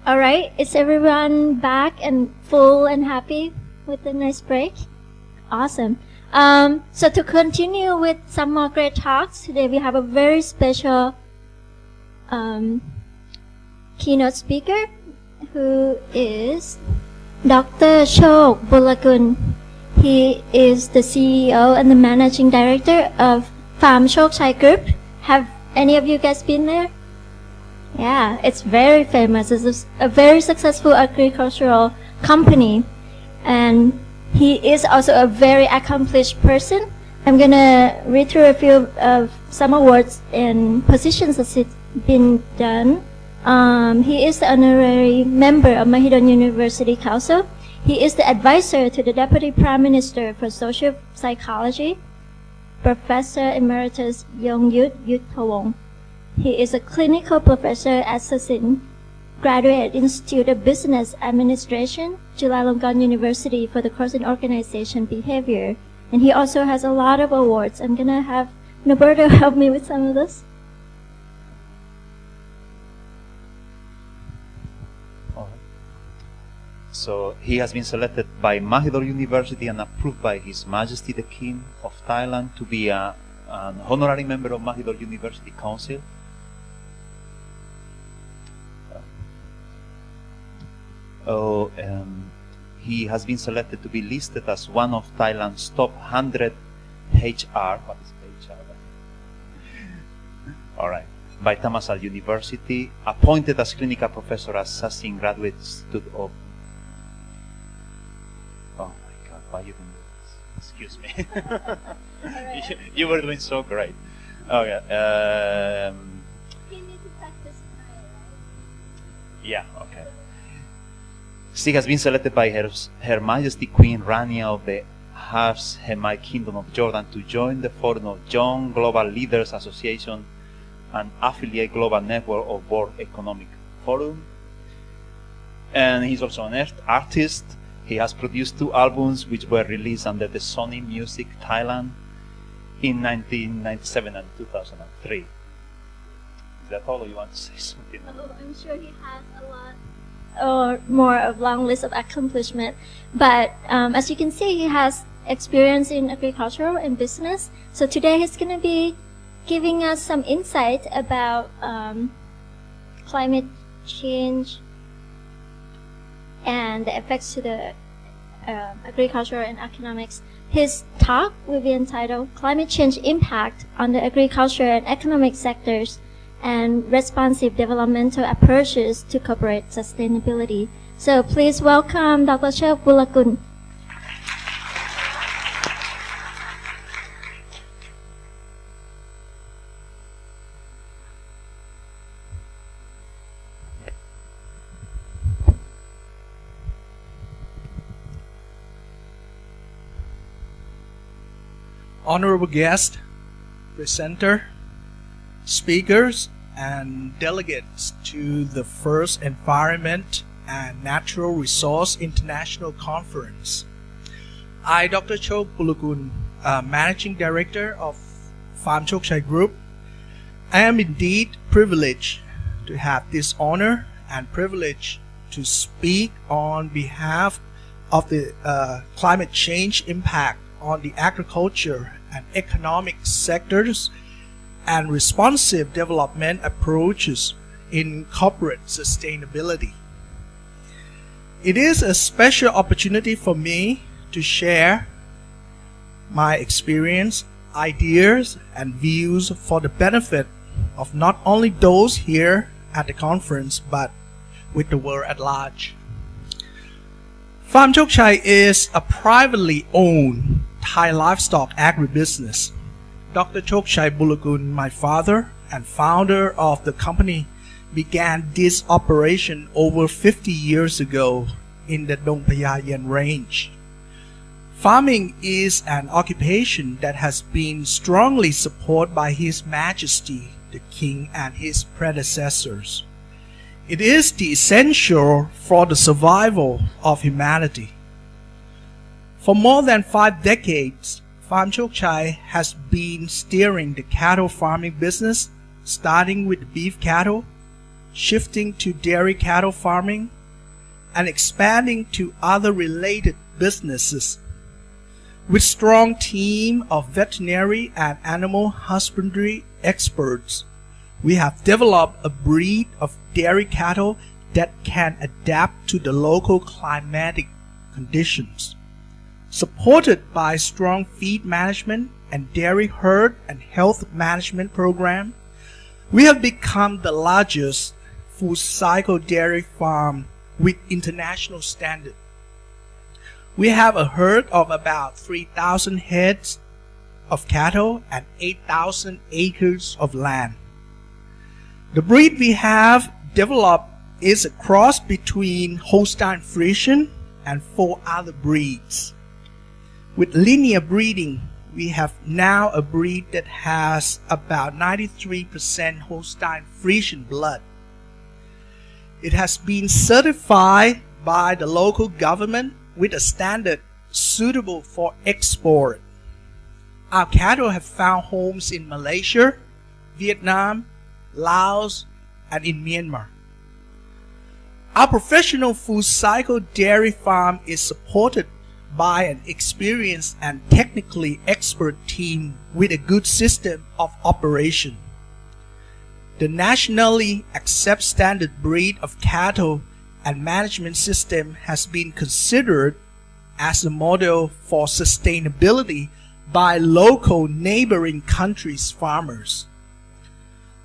All right, is everyone back and full and happy with the nice break? Awesome. So to continue with some more great talks, today we have a very special keynote speaker who is Dr. Choak Bulakul. He is the CEO and the Managing Director of Farm Choak Group. Have any of you guys been there? Yeah, it's very famous. It's a very successful agricultural company. And he is also a very accomplished person. I'm going to read through a few of some awards and positions that's been done. He is the honorary member of Mahidol University Council. He is the advisor to the Deputy Prime Minister for Social Psychology, Professor Emeritus Yongyut Yuthawong. He is a clinical professor at Sassin Graduate Institute of Business Administration, Chulalongkorn University, for the course in organization behavior. And he also has a lot of awards. I'm going to have Noberto help me with some of this. So he has been selected by Mahidol University and approved by His Majesty the King of Thailand to be an honorary member of Mahidol University Council. He has been selected to be listed as one of Thailand's top 100 HR. What is HR? All right. By Thammasat University, appointed as clinical professor at Sassin Graduate Institute of. Oh my God! Why you doing this? Excuse me. Right. You were doing so great. Okay. You need to practice Thai, right? Yeah. Okay. She has been selected by Her Majesty Queen Rania of the Hafs Hemai Kingdom of Jordan to join the Forum of Young Global Leaders Association and affiliate global network of World Economic Forum. And he's also an artist. He has produced 2 albums which were released under the Sony Music Thailand in 1997 and 2003. Is that all, or you want to say something? Oh, I'm sure he has a lot or more of long list of accomplishment. But as you can see, he has experience in agriculture and business. So today he's going to be giving us some insight about climate change and the effects to the agriculture and economics. His talk will be entitled Climate Change Impact on the Agriculture and Economic Sectors and Responsive Developmental Approaches to Corporate Sustainability. So please welcome Dr. Choak Bulakul. Honorable guest, presenter, speakers, and delegates to the first Environment and Natural Resource International Conference. I, Dr. Choak Bulakul, Managing Director of Farm Choak Group. I am indeed privileged to have this honor and privilege to speak on behalf of the climate change impact on the agriculture and economic sectors and responsive development approaches in corporate sustainability. It is a special opportunity for me to share my experience, ideas, and views for the benefit of not only those here at the conference, but with the world at large. Farm Choak is a privately owned Thai livestock agribusiness. Dr. Choak Bulakul, my father and founder of the company, began this operation over 50 years ago in the Dong Phaya Yen range. Farming is an occupation that has been strongly supported by His Majesty the King and his predecessors. It is the essential for the survival of humanity. For more than 5 decades, Farm Choak has been steering the cattle farming business, starting with beef cattle, shifting to dairy cattle farming, and expanding to other related businesses. With strong team of veterinary and animal husbandry experts, we have developed a breed of dairy cattle that can adapt to the local climatic conditions. Supported by strong feed management and dairy herd and health management program, we have become the largest full cycle dairy farm with international standard. We have a herd of about 3,000 heads of cattle and 8,000 acres of land. The breed we have developed is a cross between Holstein Friesian and 4 other breeds. With linear breeding, we have now a breed that has about 93% Holstein Friesian blood. It has been certified by the local government with a standard suitable for export. Our cattle have found homes in Malaysia, Vietnam, Laos, and in Myanmar. Our professional full cycle dairy farm is supported by an experienced and technically expert team with a good system of operation. The nationally accepted standard breed of cattle and management system has been considered as a model for sustainability by local neighboring countries' farmers.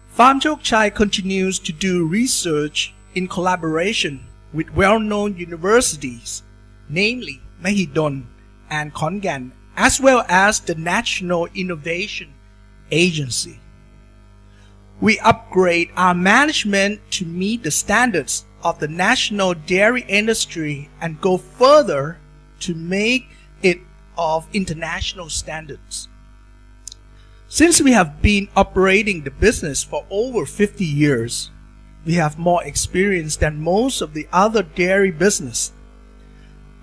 Farm Choak Chai continues to do research in collaboration with well-known universities, namely Mahidol and Khon Kaen, as well as the National Innovation Agency. We upgrade our management to meet the standards of the national dairy industry and go further to make it of international standards. Since we have been operating the business for over 50 years, we have more experience than most of the other dairy business.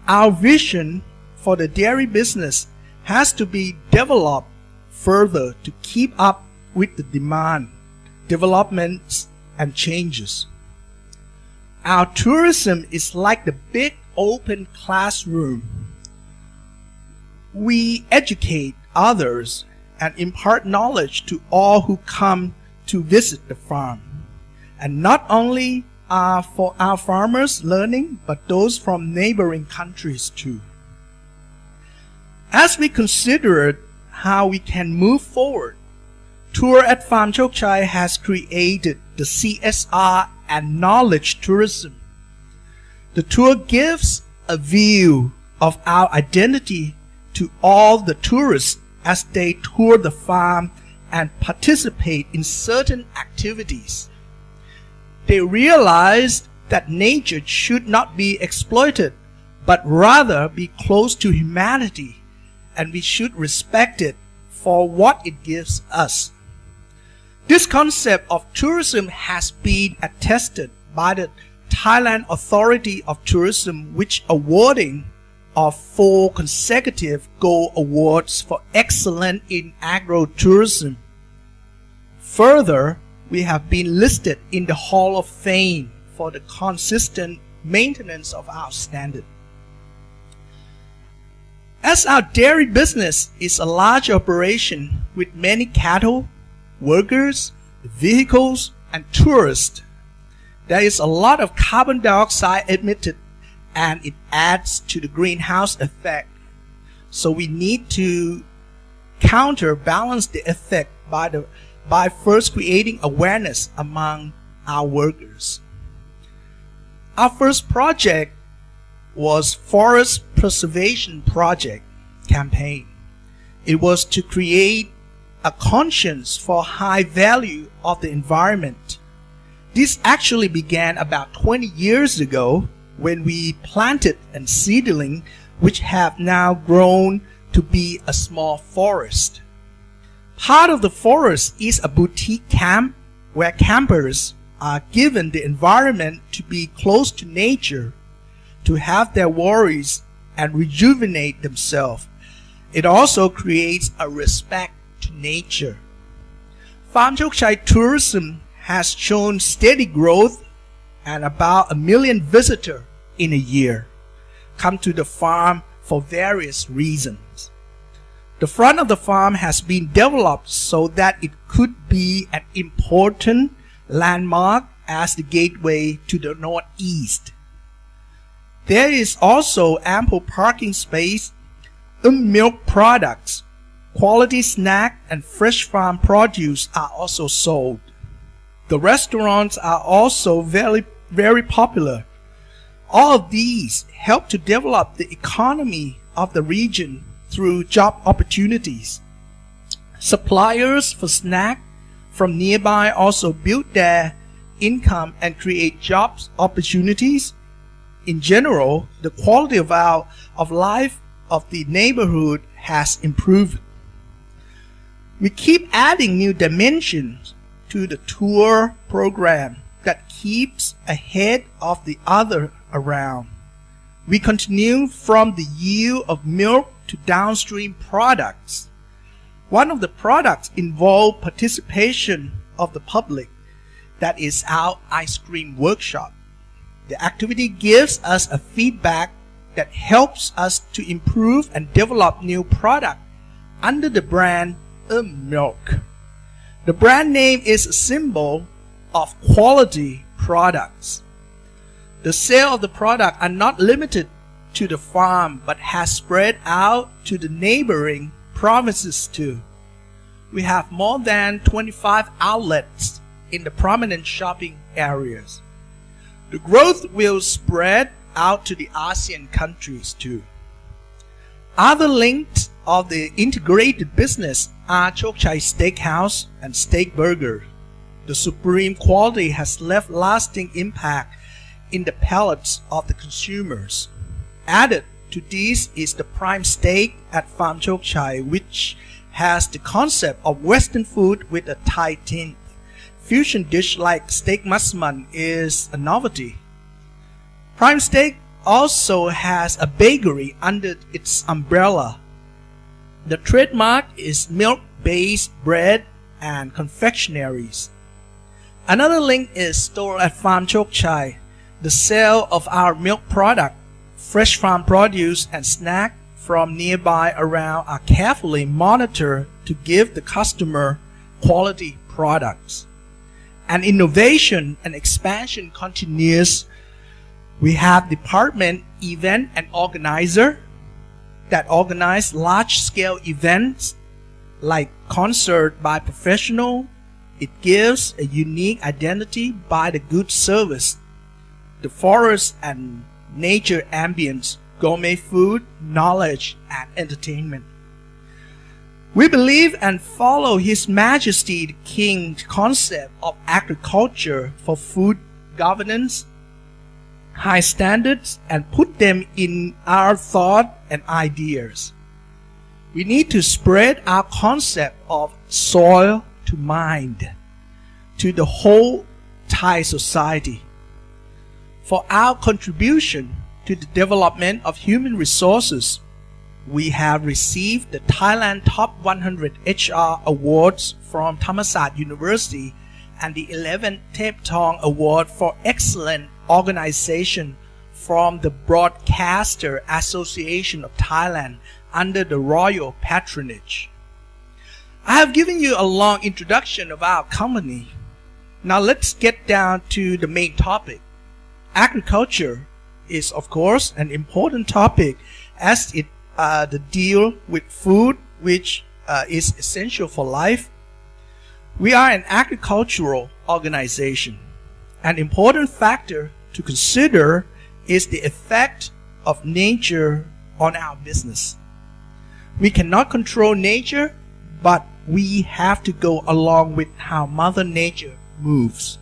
Our vision for the dairy business has to be developed further to keep up with the demand, developments, and changes. Our tourism is like the big open classroom. We educate others and impart knowledge to all who come to visit the farm. And not only for our farmers learning, but those from neighboring countries too. As we considered how we can move forward, Tour at Farm Choak Chai has created the CSR and knowledge tourism. The tour gives a view of our identity to all the tourists as they tour the farm and participate in certain activities. They realized that nature should not be exploited, but rather be close to humanity, and we should respect it for what it gives us. This concept of tourism has been attested by the Thailand Authority of Tourism, which awarding of 4 consecutive gold awards for excellence in agro-tourism. Further, we have been listed in the Hall of Fame for the consistent maintenance of our standard. As our dairy business is a large operation with many cattle, workers, vehicles, and tourists, there is a lot of carbon dioxide emitted, and it adds to the greenhouse effect. So we need to counterbalance the effect by first creating awareness among our workers. Our first project was Forest Preservation Project campaign. It was to create a conscience for high value of the environment. This actually began about 20 years ago when we planted a seedling which have now grown to be a small forest. Part of the forest is a boutique camp where campers are given the environment to be close to nature, to have their worries and rejuvenate themselves. It also creates a respect to nature. Farm Choak Chai tourism has shown steady growth, and about 1 million visitors in a year come to the farm for various reasons. The front of the farm has been developed so that it could be an important landmark as the gateway to the northeast. There is also ample parking space. Milk products, quality snack, and fresh farm produce are also sold. The restaurants are also very popular. All of these help to develop the economy of the region through job opportunities. Suppliers for snack from nearby also build their income and create jobs opportunities. In general, the quality of life of the neighborhood has improved. We keep adding new dimensions to the tour program that keeps ahead of the other around. We continue from the yield of milk to downstream products. One of the products involved participation of the public. That is our ice cream workshop. The activity gives us a feedback that helps us to improve and develop new product under the brand Milk. The brand name is a symbol of quality products. The sale of the product are not limited to the farm but has spread out to the neighboring provinces too. We have more than 25 outlets in the prominent shopping areas. The growth will spread out to the ASEAN countries too. Other links of the integrated business are Choak Steakhouse and Steak Burger. The supreme quality has left lasting impact in the palates of the consumers. Added to this is the prime steak at Farm Choak Chai, which has the concept of Western food with a Thai tint. Fusion dish like steak masman is a novelty. Prime Steak also has a bakery under its umbrella. The trademark is milk-based bread and confectionaries. Another link is store at Farm Choak Chai. The sale of our milk product, fresh farm produce, and snack from nearby around are carefully monitored to give the customer quality products. And innovation and expansion continues. We have department event and organizer that organize large-scale events like concert by professional. It gives a unique identity by the good service, the forest and nature ambience, gourmet food, knowledge, and entertainment. We believe and follow His Majesty the King's concept of agriculture for food governance, high standards, and put them in our thought and ideas. We need to spread our concept of soil to mind to the whole Thai society. For our contribution to the development of human resources, we have received the Thailand Top 100 HR Awards from Thammasat University and the 11th Thep Tong Award for Excellent Organization from the Broadcaster Association of Thailand under the royal patronage. I have given you a long introduction of our company. Now let's get down to the main topic. Agriculture is of course an important topic as it deal with food, which is essential for life. We are an agricultural organization. An important factor to consider is the effect of nature on our business. We cannot control nature, but we have to go along with how Mother Nature moves.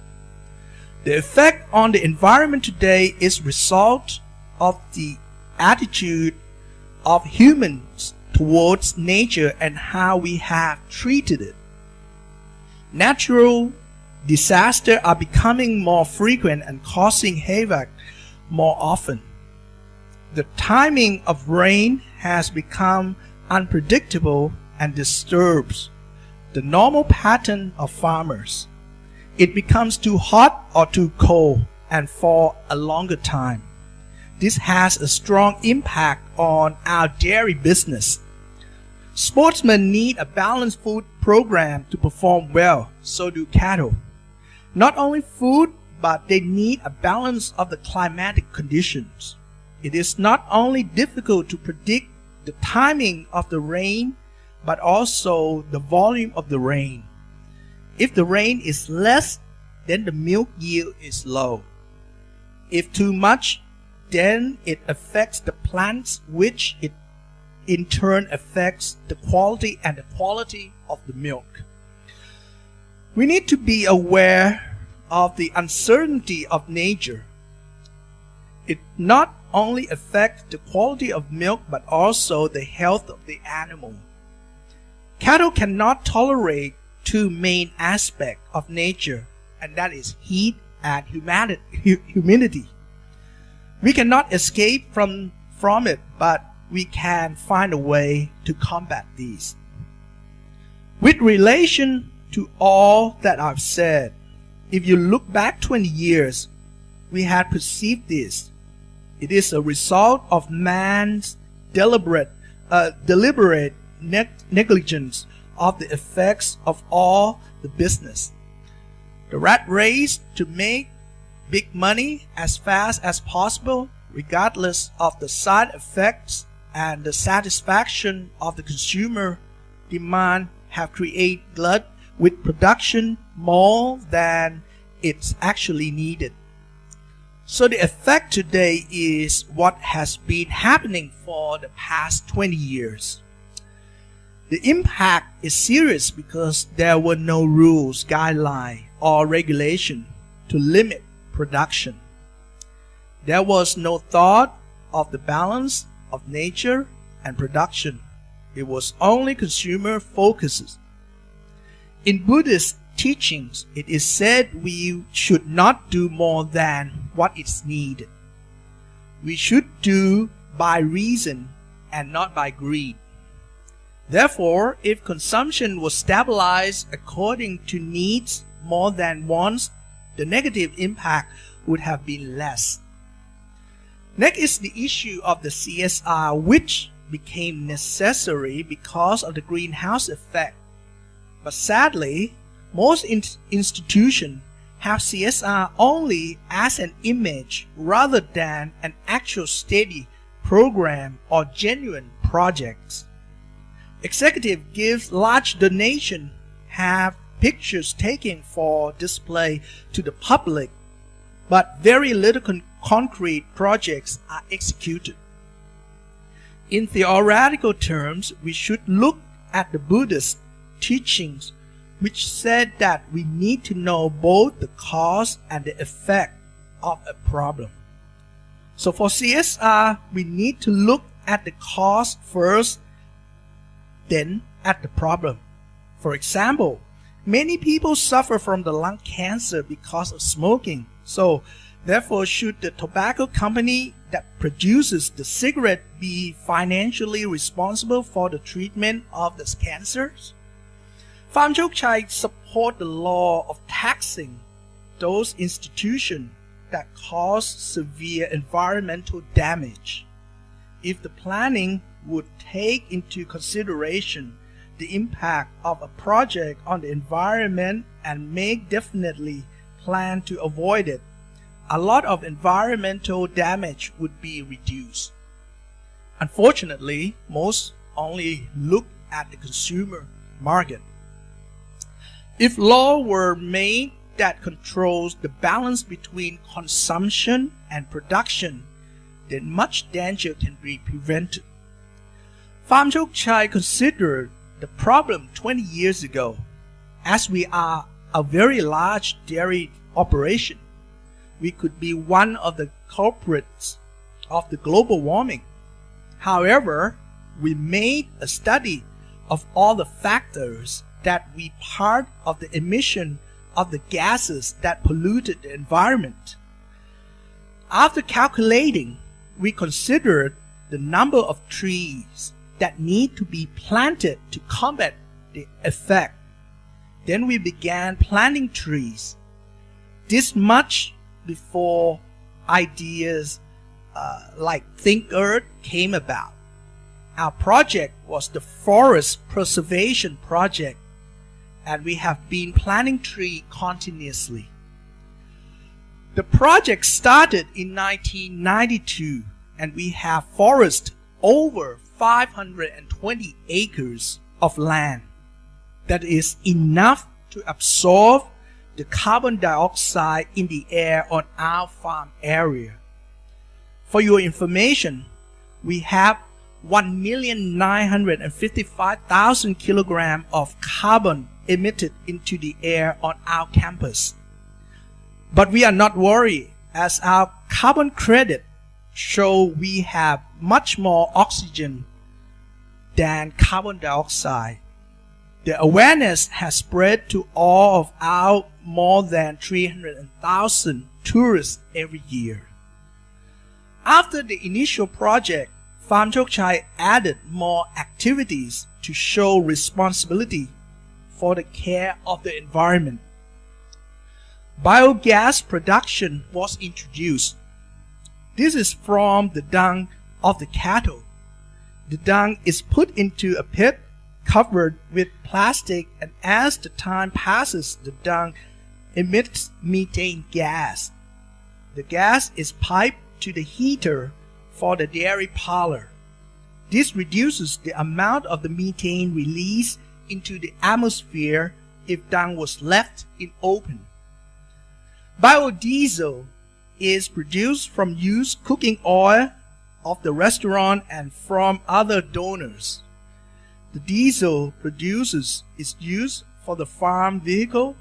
The effect on the environment today is result of the attitude of humans towards nature and how we have treated it. Natural disasters are becoming more frequent and causing havoc more often. The timing of rain has become unpredictable and disturbs the normal pattern of farmers. it becomes too hot or too cold and for a longer time. This has a strong impact on our dairy business. Sportsmen need a balanced food program to perform well, so do cattle. Not only food, but they need a balance of the climatic conditions. It is not only difficult to predict the timing of the rain, but also the volume of the rain. If the rain is less, then the milk yield is low. If too much, then it affects the plants, which it in turn affects the quality and the quality of the milk. We need to be aware of the uncertainty of nature. It not only affects the quality of milk but also the health of the animal. Cattle cannot tolerate two main aspects of nature, and that is heat and humidity. We cannot escape from it, but we can find a way to combat these. With relation to all that I've said, if you look back 20 years, we had perceived this. It is a result of man's deliberate negligence of the effects of all the business. The rat race to make big money as fast as possible, regardless of the side effects and the satisfaction of the consumer demand, have created glut with production more than it's actually needed. So the effect today is what has been happening for the past 20 years. The impact is serious because there were no rules, guidelines, or regulation to limit production. There was no thought of the balance of nature and production. It was only consumer focuses. In Buddhist teachings, it is said we should not do more than what is needed. We should do by reason and not by greed. Therefore, if consumption was stabilized according to needs more than wants, the negative impact would have been less. Next is the issue of the CSR, which became necessary because of the greenhouse effect. But sadly, most institutions have CSR only as an image rather than an actual steady program or genuine projects. Executive gives large donation, have pictures taken for display to the public, but very little concrete projects are executed. In theoretical terms, we should look at the Buddhist teachings, which said that we need to know both the cause and the effect of a problem. So for CSR, we need to look at the cause first, then at the problem. For example, many people suffer from the lung cancer because of smoking. So therefore, should the tobacco company that produces the cigarette be financially responsible for the treatment of the cancers? Pham Choak Chai support the law of taxing those institutions that cause severe environmental damage. If the planning would take into consideration the impact of a project on the environment and make definitely plan to avoid it, a lot of environmental damage would be reduced. Unfortunately, most only look at the consumer market. If law were made that controls the balance between consumption and production, then much danger can be prevented. Pham Choak Chai considered the problem 20 years ago. As we are a very large dairy operation, we could be one of the culprits of the global warming. However, we made a study of all the factors that were part of the emission of the gases that polluted the environment. After calculating, we considered the number of trees that need to be planted to combat the effect. Then we began planting trees. this much before ideas like Think Earth came about. Our project was the Forest Preservation Project, and we have been planting trees continuously. The project started in 1992, and we have forest over 520 acres of land. That is enough to absorb the carbon dioxide in the air on our farm area. For your information, we have 1,955,000 kilograms of carbon emitted into the air on our campus. But we are not worried, as our carbon credit show we have much more oxygen than carbon dioxide. The awareness has spread to all of our more than 300,000 tourists every year. After the initial project, Farm Choak Chai added more activities to show responsibility for the care of the environment. Biogas production was introduced. This is from the dung of the cattle. The dung is put into a pit covered with plastic, and as the time passes, the dung emits methane gas. The gas is piped to the heater for the dairy parlor. This reduces the amount of the methane released into the atmosphere if dung was left in open. Biodiesel is produced from used cooking oil of the restaurant and from other donors. The diesel produced is used for the farm vehicle,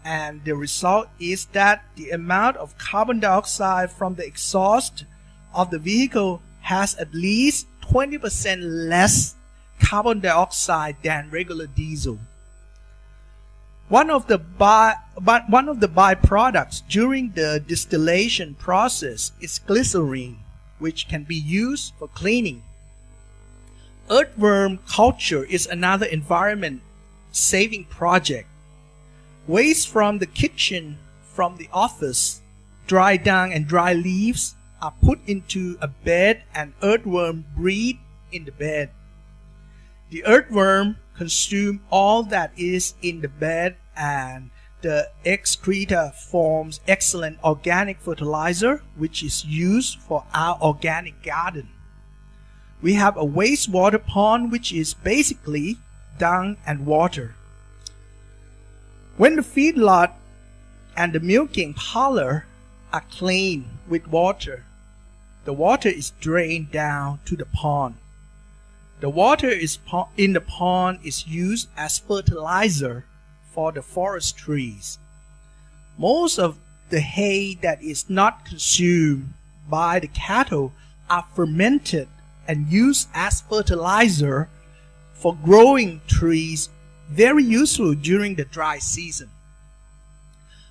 and the result is that the amount of carbon dioxide from the exhaust of the vehicle has at least 20% less carbon dioxide than regular diesel. One of the byproducts during the distillation process is glycerin, which can be used for cleaning. Earthworm culture is another environment-saving project. Waste from the kitchen, from the office, dry dung and dry leaves are put into a bed, and earthworm breed in the bed. The earthworm consume all that is in the bed, and the excreta forms excellent organic fertilizer, which is used for our organic garden. We have a wastewater pond, which is basically dung and water. When the feedlot and the milking parlor are cleaned with water, the water is drained down to the pond. The water in the pond is used as fertilizer for the forest trees. Most of the hay that is not consumed by the cattle are fermented and used as fertilizer for growing trees, very useful during the dry season.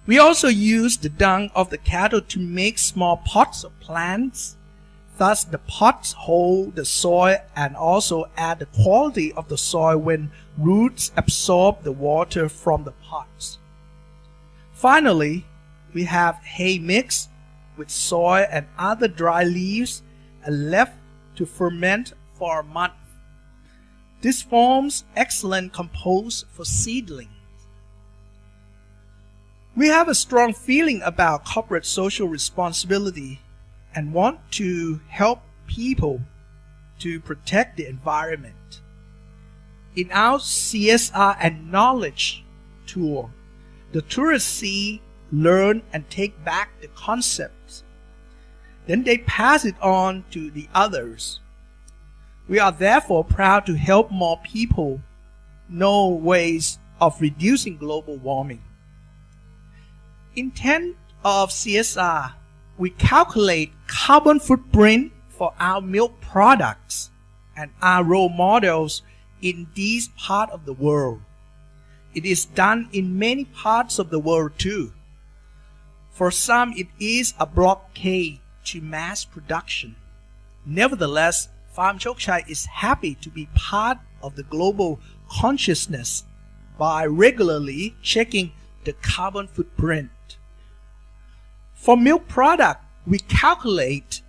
We also use the dung of the cattle to make small pots of plants. Thus, the pots hold the soil and also add the quality of the soil when roots absorb the water from the pots. Finally, we have hay mixed with soil and other dry leaves and left to ferment for a month. This forms excellent compost for seedlings. We have a strong feeling about corporate social responsibility and want to help people to protect the environment. In our CSR and knowledge tour, the tourists see, learn, and take back the concepts. Then they pass it on to the others. We are therefore proud to help more people know ways of reducing global warming. Intent of CSR, we calculate carbon footprint for our milk products and our role models in this part of the world. It is done in many parts of the world too. For some, it is a blockade to mass production. Nevertheless, Farm Choak Chai is happy to be part of the global consciousness by regularly checking the carbon footprint. For milk product, we calculate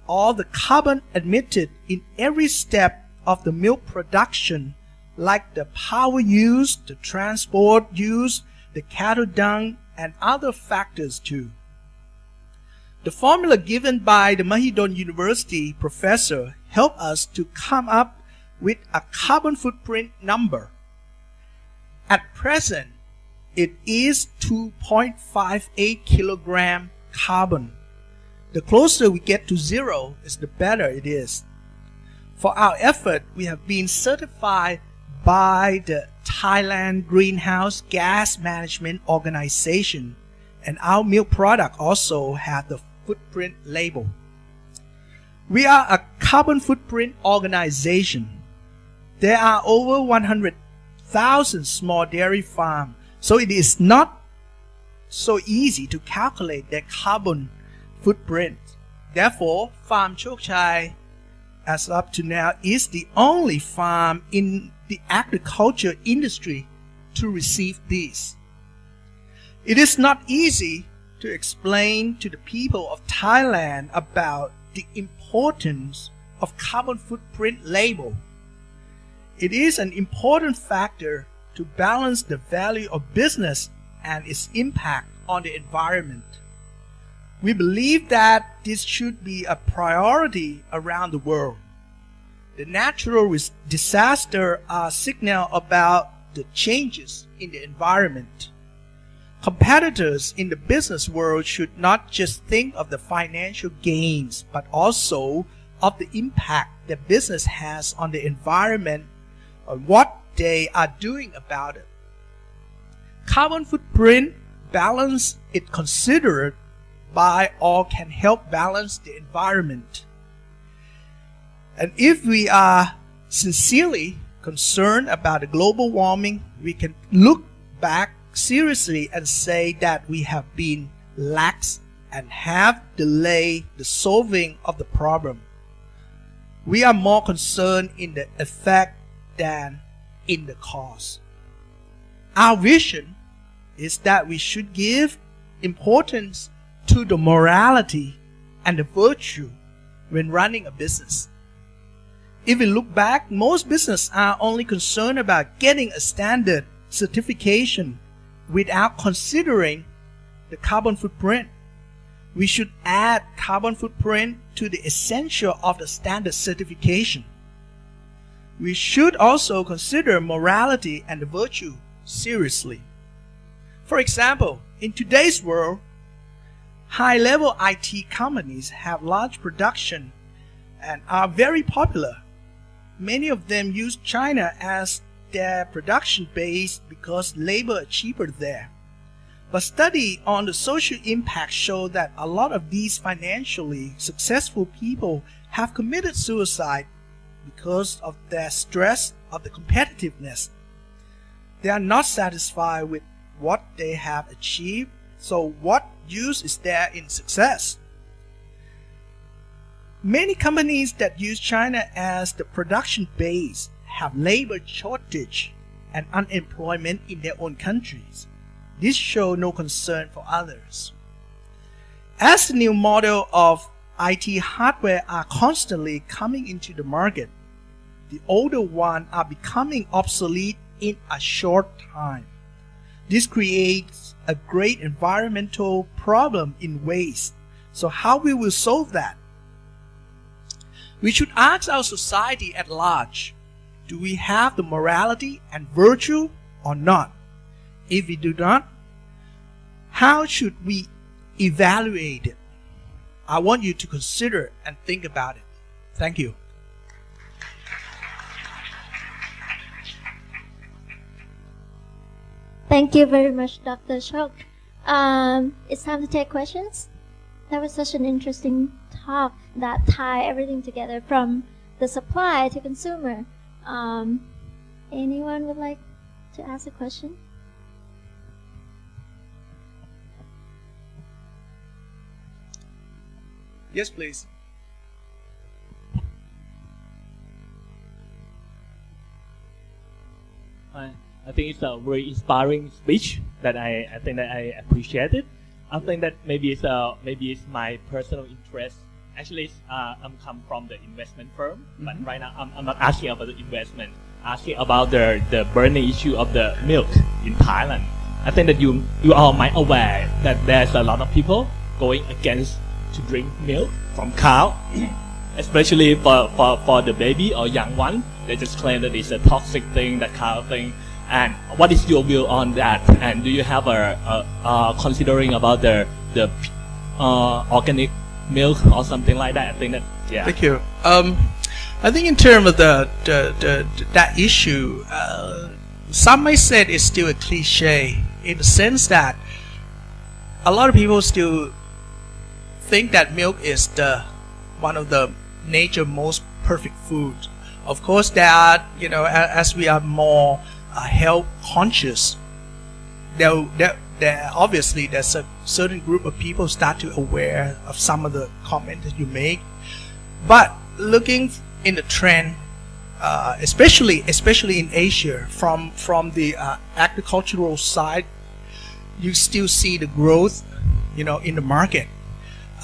all the carbon emitted in every step of the milk production, like the power used, the transport used, the cattle dung, and other factors too. The formula given by the Mahidol University professor helped us to come up with a carbon footprint number. At present, it is 2.58 kilogram carbon. The closer we get to zero is the better it is. For our effort, we have been certified by the Thailand Greenhouse Gas Management Organization, and our milk product also have the footprint label. We are a carbon footprint organization. There are over 100,000 small dairy farms, so it is not so easy to calculate their carbon footprint. Therefore, Farm Choak Chai, as up to now, is the only farm in the agriculture industry to receive these. It is not easy to explain to the people of Thailand about the importance of carbon footprint label. It is an important factor to balance the value of business and its impact on the environment. We believe that this should be a priority around the world. The natural disasters are a signal about the changes in the environment. Competitors in the business world should not just think of the financial gains, but also of the impact that business has on the environment and what they are doing about it. Carbon footprint balance is considered by or can help balance the environment. And if we are sincerely concerned about the global warming, we can look back seriously and say that we have been lax and have delayed the solving of the problem. We are more concerned in the effect than in the cause. Our vision is that we should give importance to the morality and the virtue when running a business. If we look back, most businesses are only concerned about getting a standard certification without considering the carbon footprint. We should add carbon footprint to the essential of the standard certification. We should also consider morality and the virtue seriously. For example, in today's world, high-level IT companies have large production and are very popular. Many of them use China as their production base because labor is cheaper there. But studies on the social impact show that a lot of these financially successful people have committed suicide because of their stress of the competitiveness. They are not satisfied with what they have achieved, so what use is there in success? Many companies that use China as the production base have labor shortage and unemployment in their own countries. This shows no concern for others. As the new model of IT hardware are constantly coming into the market, the older ones are becoming obsolete in a short time. This creates a great environmental problem in waste. So how we will solve that? We should ask our society at large, do we have the morality and virtue or not? If we do not, how should we evaluate it? I want you to consider and think about it. Thank you. Thank you very much, Dr. Choak. It's time to take questions. That was such an interesting talk that tie everything together from the supply to consumer. Anyone would like to ask a question? Yes, please. I think it's a very inspiring speech that I think that I appreciate it. I think that maybe it's my personal interest. Actually, I'm come from the investment firm, but right now I'm not asking about the investment. Asking about the burning issue of the milk in Thailand. I think that you are might aware that there's a lot of people going against to drink milk from cow, especially for the baby or young one. They just claim that it's a toxic thing, that kind of thing. And what is your view on that? And do you have a considering about the organic milk or something like that? I think that Thank you. I think in terms of that issue, some might say it's still a cliche in the sense that a lot of people still think that milk is one of the nature most perfect food. Of course, there are, as we are more health conscious, there obviously there's a certain group of people start to aware of some of the comments that you make. But looking in the trend, especially in Asia, from the agricultural side, you still see the growth, in the market,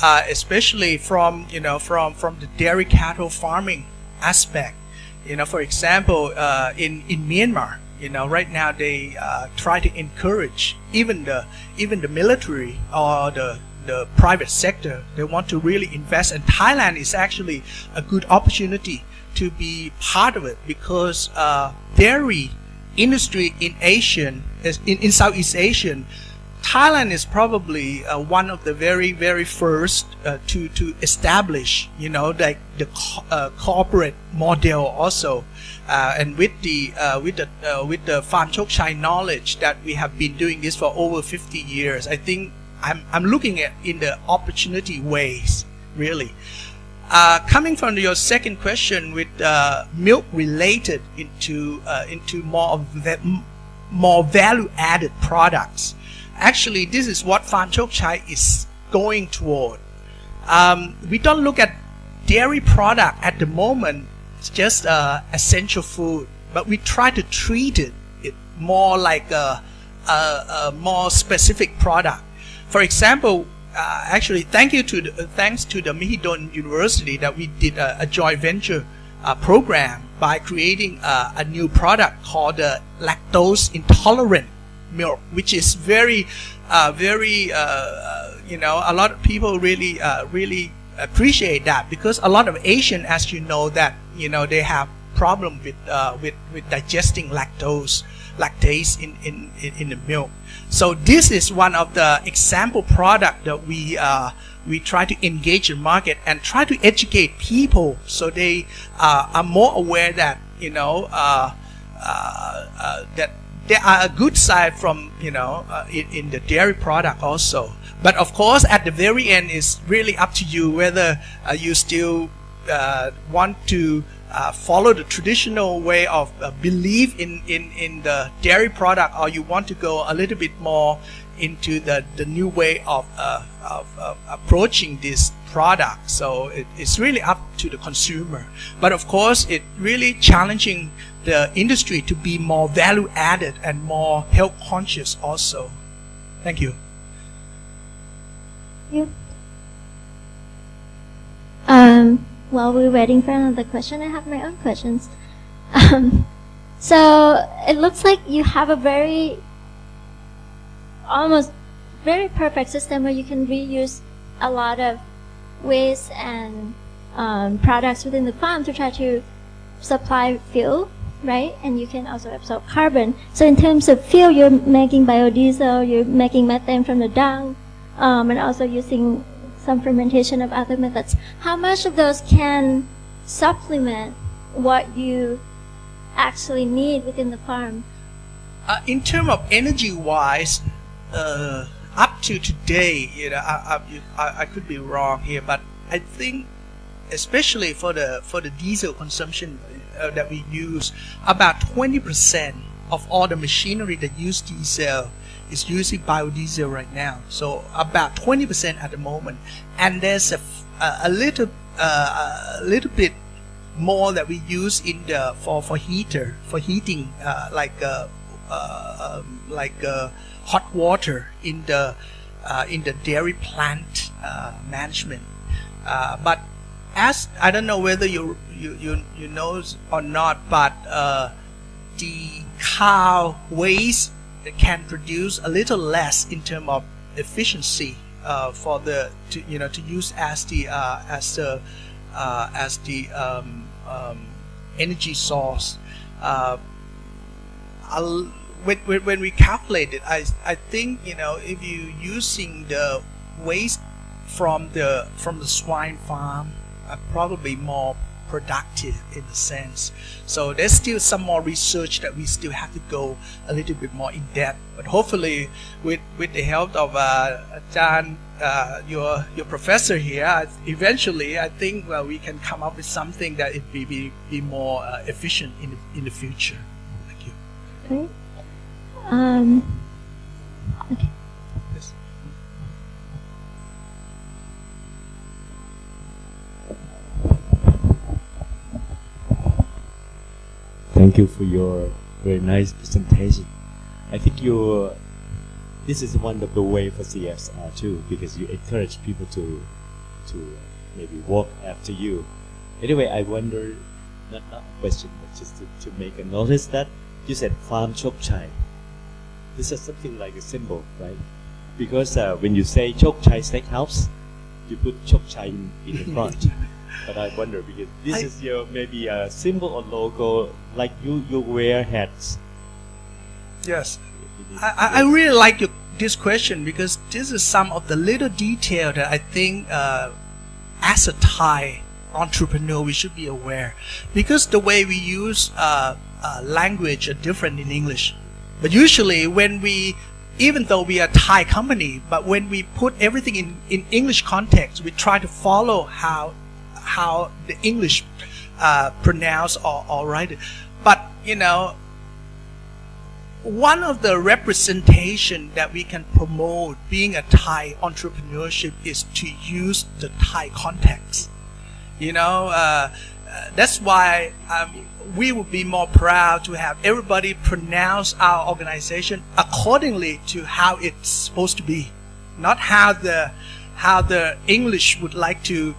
especially from the dairy cattle farming aspect. For example, in Myanmar, right now they try to encourage even the military or the private sector. They want to really invest, and Thailand is actually a good opportunity to be part of it, because dairy industry in Southeast Asian, Thailand is probably one of the very first to establish, like the corporate model also, and with the Farm Choak Chai knowledge that we have been doing this for over 50 years. I think I'm looking at in the opportunity ways, really. Coming from your second question with milk related into more value added products. Actually, this is what Farm Choak Chai is going toward. We don't look at dairy product at the moment. It's just essential food, but we try to treat it more like a more specific product. For example, actually, thanks to the Mahidol University that we did a joint venture program by creating a new product called the lactose intolerant milk, which is very a lot of people really appreciate that, because a lot of Asian, as you know, that they have problem with digesting lactase in the milk. So this is one of the example product that we try to engage the market and try to educate people, so they are more aware that that there are a good side from in the dairy product also. But of course, at the very end, it's really up to you whether you still want to follow the traditional way of believe in the dairy product, or you want to go a little bit more into the new way of approaching this product. So it's really up to the consumer. But of course, it really challenging the industry to be more value added and more health conscious also. Thank you. You. While we're waiting for another question, I have my own questions. So it looks like you have a almost very perfect system where you can reuse a lot of waste and products within the farm to try to supply fuel, right? And you can also absorb carbon. So in terms of fuel, you're making biodiesel, you're making methane from the dung, and also using some fermentation of other methods. How much of those can supplement what you actually need within the farm? In terms of energy-wise, up to today, I could be wrong here, but I think, especially for the diesel consumption that we use, about 20% of all the machinery that use diesel is using biodiesel right now. So about 20% at the moment, and there's a little bit more that we use in the for heating, like hot water in the in the dairy plant management. But as I don't know whether you know or not, but the cow waste can produce a little less in terms of efficiency for the to use as the energy source. When we calculate it, I think if you using the waste from the swine farm, probably more productive in a sense. So there's still some more research that we still have to go a little bit more in depth. But hopefully, with the help of Ajahn, your professor here, eventually I think we can come up with something that it be more efficient in the future. Thank you. Okay. Okay. Yes. Thank you for your very nice presentation. I think this is one of the way for CSR too, because you encourage people to maybe walk after you. Anyway, I wonder, not a question, but just to make a notice that you said Farm Choak Chai. This is something like a symbol, right? Because when you say Choak Chai Steakhouse, you put Choak Chai in the front. But I wonder, because this is your maybe a symbol or logo, like you wear hats. Yes, I really like this question, because this is some of the little detail that I think as a Thai entrepreneur we should be aware, because the way we use language are different in English. But usually when even though we are a Thai company, but when we put everything in English context, we try to follow how the English pronounce or write it. But one of the representation that we can promote being a Thai entrepreneurship is to use the Thai context. That's why we would be more proud to have everybody pronounce our organization accordingly to how it's supposed to be, not how the English would like to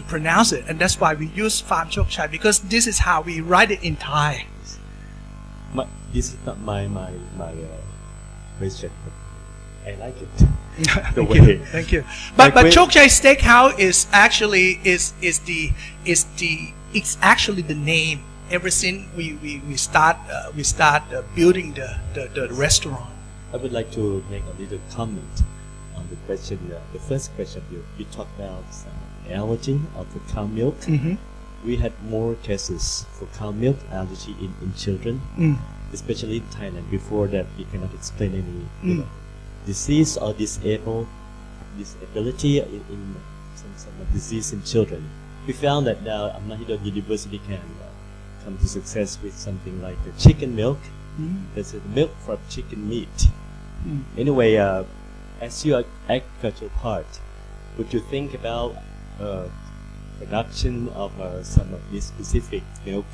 pronounce it. And that's why we use Farm Choak Chai, because this is how we write it in Thai. This is not my question, but I like it. Thank you. But Choak Chai Steakhouse is actually it's actually the name ever since we start building the restaurant. I would like to make a little comment on the question. The first question you talked about allergy of the cow milk. Mm-hmm. We had more cases for cow milk allergy in children, especially in Thailand. Before that, we cannot explain any disease or disability in some disease in children. We found that now Mahidol University can come to success with something like the chicken milk. That's the milk from chicken meat. Anyway, as your agricultural part, would you think about production of some of this specific milk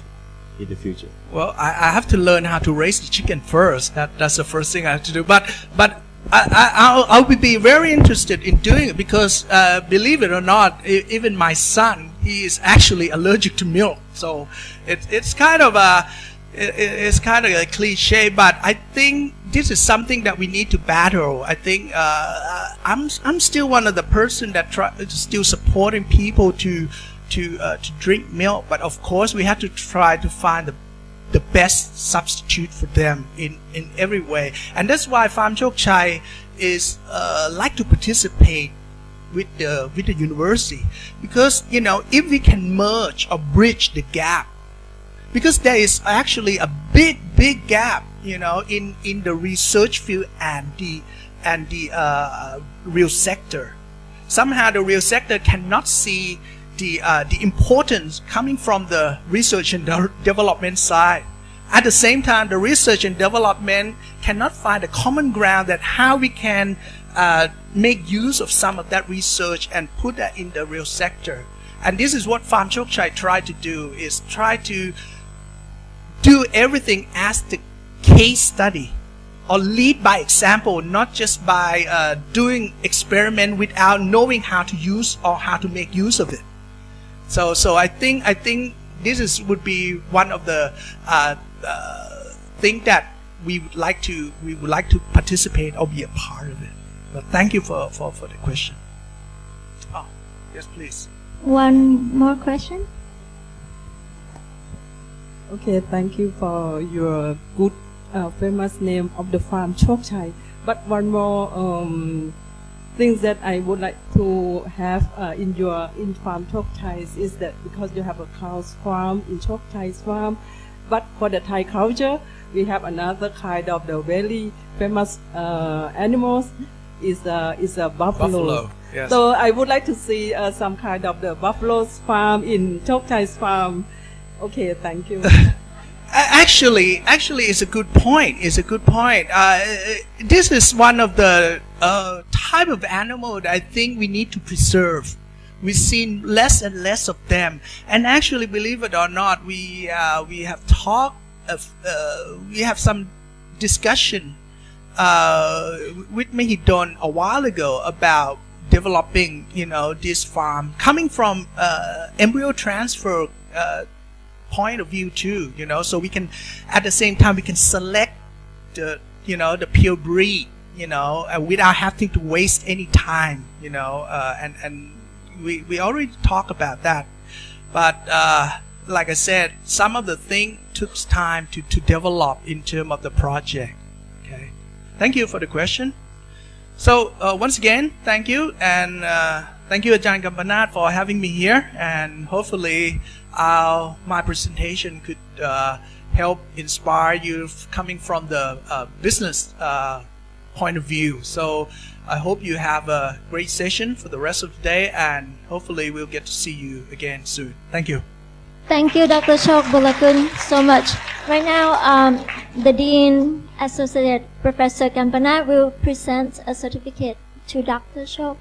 in the future? Well, I have to learn how to raise the chicken first. That's the first thing I have to do. But I'll be very interested in doing it, because believe it or not, even my son, he is actually allergic to milk. So it's kind of a cliche, but I think this is something that we need to battle. I think I'm still one of the person that still supporting people to drink milk, but of course we have to try to find the best substitute for them in every way. And that's why Farm Choak Chai is like to participate with the university, because if we can merge or bridge the gap, because there is actually a big gap in the research field and the real sector. Somehow the real sector cannot see the importance coming from the research and development side. At the same time, the research and development cannot find a common ground that how we can make use of some of that research and put that in the real sector. And this is what Farm Choak Chai try to do, is try to do everything as the case study. or lead by example, not just by doing experiment without knowing how to use or how to make use of it. So I think this would be one of the thing that we would like to participate or be a part of it. But thank you for the question. Oh, yes, please. One more question. Okay, thank you for your good famous name of the farm Choak Chai. But one more things that I would like to have in farm Choak Chai is that because you have a cow's farm in Choak Chai's farm, but for the Thai culture we have another kind of the very famous animals is a buffalo. Yes. So I would like to see some kind of the buffalo's farm in Choak Chai's farm. Okay, thank you. Actually, it's a good point. This is one of the type of animal that I think we need to preserve. We've seen less and less of them, and actually, believe it or not, we have talked of we have some discussion with Mahidol a while ago about developing, this farm coming from embryo transfer point of view too, so we can at the same time we can select the pure breed, without having to waste any time, and we already talked about that, but like I said, some of the thing took time to develop in terms of the project. Okay, thank you for the question. So once again, thank you, and thank you Ajahn Gampanat for having me here, and hopefully my presentation could help inspire you coming from the business point of view. So I hope you have a great session for the rest of the day, and hopefully we'll get to see you again soon. Thank you. Thank you, Dr. Choak Bulakul, so much. Right now, the Dean Associate Professor Gampanat will present a certificate to Dr. Choak.